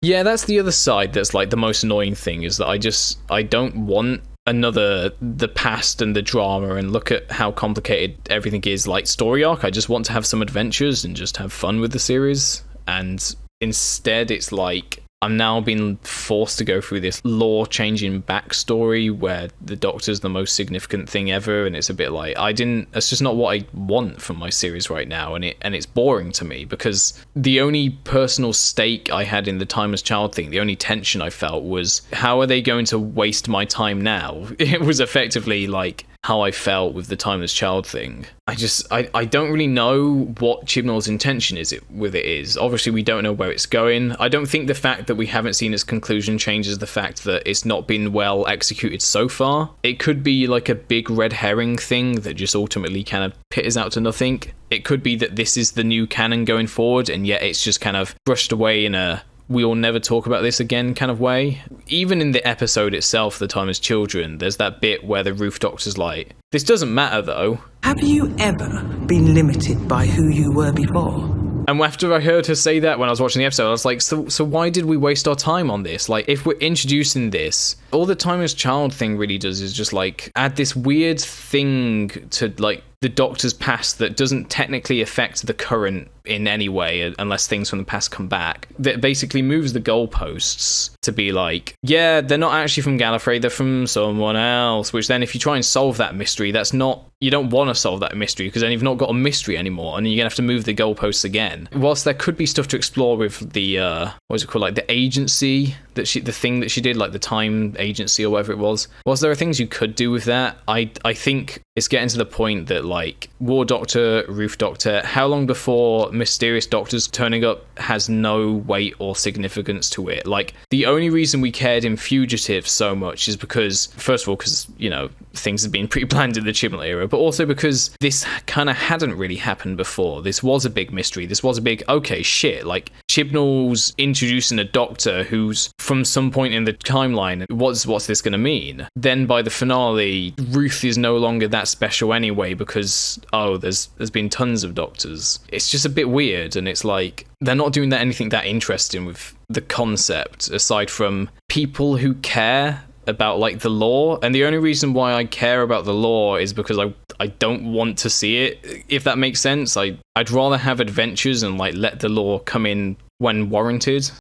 Yeah, that's the other side that's like the most annoying thing, is that I don't want another the past and the drama and look at how complicated everything is like story arc. I just want to have some adventures and just have fun with the series, and instead it's like I'm now being forced to go through this lore-changing backstory where the Doctor's the most significant thing ever, and it's a bit like, that's just not what I want from my series right now, and it's boring to me, because the only personal stake I had in the Timeless Child thing, the only tension I felt was, how are they going to waste my time now? It was effectively like how I felt with the Timeless Child thing. I don't really know what Chibnall's intention with it is. Obviously, we don't know where it's going. I don't think the fact that we haven't seen its conclusion changes the fact that it's not been well executed so far. It could be like a big red herring thing that just ultimately kind of pitters out to nothing. It could be that this is the new canon going forward, and yet it's just kind of brushed away in a we'll never talk about this again kind of way. Even in the episode itself, The Time as Children, there's that bit where the Roof Doctor's like, this doesn't matter though. Have you ever been limited by who you were before? And after I heard her say that when I was watching the episode, I was like, so why did we waste our time on this? Like, if we're introducing this, all the Timeless Child thing really does is just like add this weird thing to like the Doctor's past that doesn't technically affect the current in any way unless things from the past come back. That basically moves the goalposts to be like, yeah, they're not actually from Gallifrey, they're from someone else, which then if you try and solve that mystery, you don't want to solve that mystery, because then you've not got a mystery anymore, and you're gonna have to move the goalposts again. Whilst there could be stuff to explore with the what was it called, like the agency the thing that she did, like the time agency or whatever it was. There are things you could do with that. I think it's getting to the point that like War Doctor, Roof Doctor, how long before mysterious doctors turning up has no weight or significance to it. Like, the only reason we cared in Fugitive so much is because, first of all, because, you know, things had been pretty planned in the Chibnall era, but also because this kind of hadn't really happened before. This was a big mystery. This was a big, okay, shit, like, Chibnall's introducing a Doctor who's from some point in the timeline. What's this going to mean? Then by the finale, Ruth is no longer that special anyway, because, oh, there's been tons of Doctors. It's just a bit weird, and it's like, they're not doing anything that interesting with the concept, aside from people who care about like the lore. And the only reason why I care about the lore is because I don't want to see it, if that makes sense. I'd rather have adventures and like let the lore come in when warranted.